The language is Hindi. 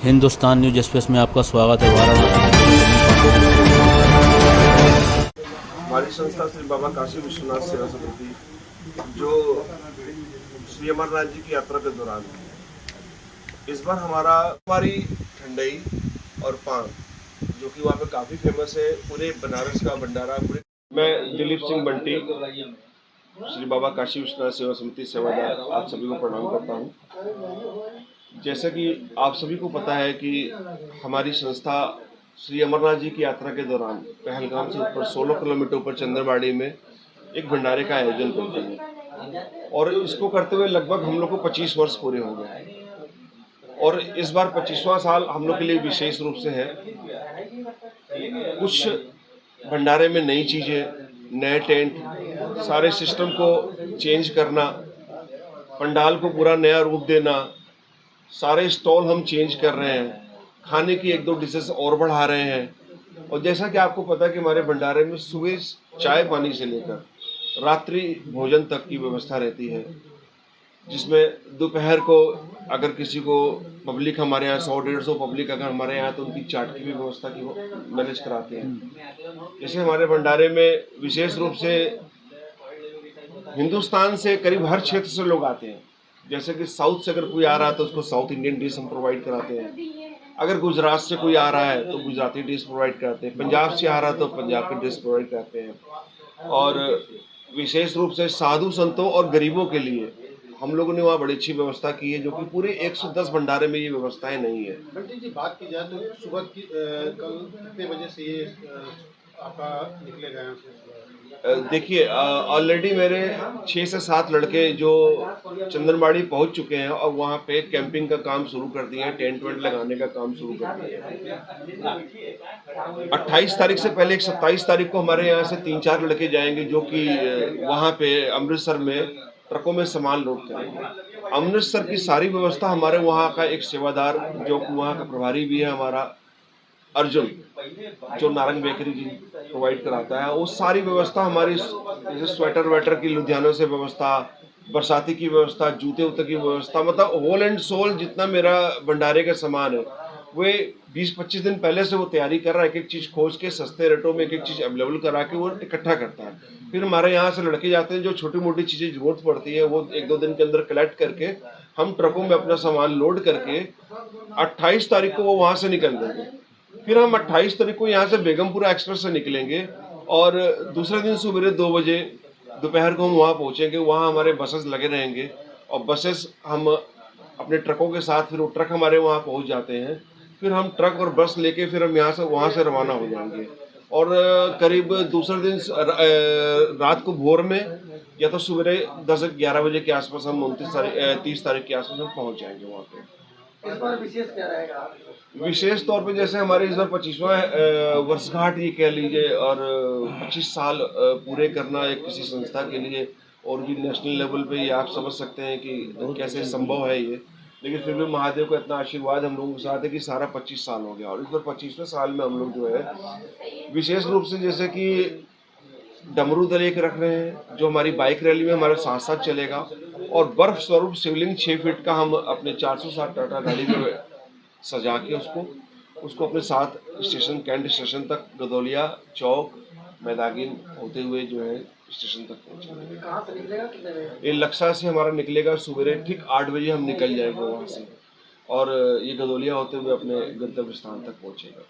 हिंदुस्तान न्यूज एक्सप्रेस में आपका स्वागत है। वाराणसी हमारी संस्था श्री बाबा काशी विश्वनाथ सेवा समिति जो श्री अमरनाथ जी की यात्रा के दौरान इस बार हमारी ठंडई और पान जो कि वहाँ पे काफी फेमस है, पूरे बनारस का भंडारा। मैं दिलीप सिंह बंटी, श्री बाबा काशी विश्वनाथ सेवा समिति सेवादार, आप सभी को प्रणाम करता हूँ। जैसा कि आप सभी को पता है कि हमारी संस्था श्री अमरनाथ जी की यात्रा के दौरान पहलगाम से ऊपर 16 किलोमीटर ऊपर चंद्रबाड़ी में एक भंडारे का आयोजन करते हैं और इसको करते हुए लगभग हम लोग को 25 वर्ष पूरे हो गए हैं और इस बार 25वां साल हम लोग के लिए विशेष रूप से है। कुछ भंडारे में नई चीजें, नए टेंट, सारे सिस्टम को चेंज करना, पंडाल को पूरा नया रूप देना, सारे स्टॉल हम चेंज कर रहे हैं, खाने की 1-2 डिशेस और बढ़ा रहे हैं। और जैसा कि आपको पता है कि हमारे भंडारे में सुबह चाय पानी से लेकर रात्रि भोजन तक की व्यवस्था रहती है, जिसमें दोपहर को अगर किसी को पब्लिक हमारे यहाँ 100-150 पब्लिक अगर हमारे यहाँ तो उनकी चाट की भी व्यवस्था की वो मैनेज कराते हैं। जैसे हमारे भंडारे में विशेष रूप से हिंदुस्तान से करीब हर क्षेत्र से लोग आते हैं। जैसे कि साउथ से अगर कोई आ रहा है तो उसको साउथ इंडियन डिश हम प्रोवाइड कराते हैं। अगर गुजरात से कोई आ रहा है तो गुजराती डिश प्रोवाइड कराते हैं। पंजाब से आ रहा है तो पंजाब की डिश प्रोवाइड कराते हैं। और विशेष रूप से साधु संतों और गरीबों के लिए हम लोगों ने वहाँ बड़ी अच्छी व्यवस्था की है, जो कि पूरे 110 भंडारे में ये व्यवस्थाएं नहीं है। बंटी जी, बात की जाए तो सुबह की कल कितने बजे से ये आपका निकलेगा यहाँ से? देखिए, ऑलरेडी मेरे 6 से 7 लड़के जो चंदनबाड़ी पहुंच चुके हैं और वहाँ पे कैंपिंग का काम शुरू कर दिए हैं, टेंट वेंट लगाने का काम शुरू कर दिए हैं। 28 तारीख से पहले 27 तारीख को हमारे यहाँ से 3-4 लड़के जाएंगे जो कि वहाँ पे अमृतसर में ट्रकों में सामान लोड करेंगे। अमृतसर की सारी व्यवस्था हमारे वहाँ का एक सेवादार जो वहाँ का प्रभारी भी है हमारा अर्जुन, जो नारंग बेकरी जी प्रोवाइड कराता है, वो सारी व्यवस्था हमारी, जैसे स्वेटर वेटर की लुधियाना से व्यवस्था, बरसाती की व्यवस्था, जूते उते की व्यवस्था, मतलब होल एंड सोल जितना मेरा भंडारे का सामान है वे 20-25 दिन पहले से वो तैयारी कर रहा है। एक-एक चीज खोज के सस्ते रेटों में एक-एक चीज अवेलेबल करा के वो इकट्ठा करता है। फिर हमारे यहाँ से लड़के जाते हैं, जो छोटी मोटी चीजें जरूरत पड़ती है वो 1-2 दिन के अंदर कलेक्ट करके हम ट्रकों में अपना सामान लोड करके 28 तारीख को वो वहां से निकल देंगे। फिर हम 28 तारीख को यहाँ से बेगमपुरा एक्सप्रेस से निकलेंगे और दूसरे दिन सुबह 2 बजे दोपहर को हम वहाँ पहुँचेंगे। वहाँ हमारे बसेस लगे रहेंगे और बसेस हम अपने ट्रकों के साथ, फिर वो ट्रक हमारे वहाँ पहुँच जाते हैं। फिर हम ट्रक और बस लेके फिर हम यहाँ से वहाँ से रवाना हो जाएंगे और करीब दूसरे दिन रात को भोर में या तो सुबह 10-11 बजे के आसपास हम 30 तारीख के आसपास हम पहुँच जाएंगे वहाँ पे। इस बार विशेष क्या रहेगा? विशेष तौर पे जैसे हमारे इस बार 25वां वर्षगांठ ये कह लीजिए और 25 साल पूरे करना एक किसी संस्था के लिए, और भी नेशनल लेवल पे ये आप समझ सकते हैं कि कैसे संभव है ये। लेकिन फिर भी महादेव का इतना आशीर्वाद हम लोगों के साथ है कि सारा 25 साल हो गया और इस बार 25वें साल में हम लोग जो है विशेष रूप से जैसे कि डमरू दल एक रख रहे हैं जो हमारी बाइक रैली में हमारे साथ साथ चलेगा, और बर्फ स्वरूप शिवलिंग 6 फीट का हम अपने 460 टाटा गाड़ी में सजा के उसको अपने साथ स्टेशन, कैंट स्टेशन तक, गदौलिया चौक, मैदागिन होते हुए जो है स्टेशन तक पहुंचेंगे। कहाँ से निकलेगा, कितने बजे? ये लक्सा से हमारा निकलेगा सुबह ठीक 8 बजे हम निकल जाएंगे वहाँ से और ये गदौलिया होते हुए अपने गंतव्य स्थान तक पहुंचेगा।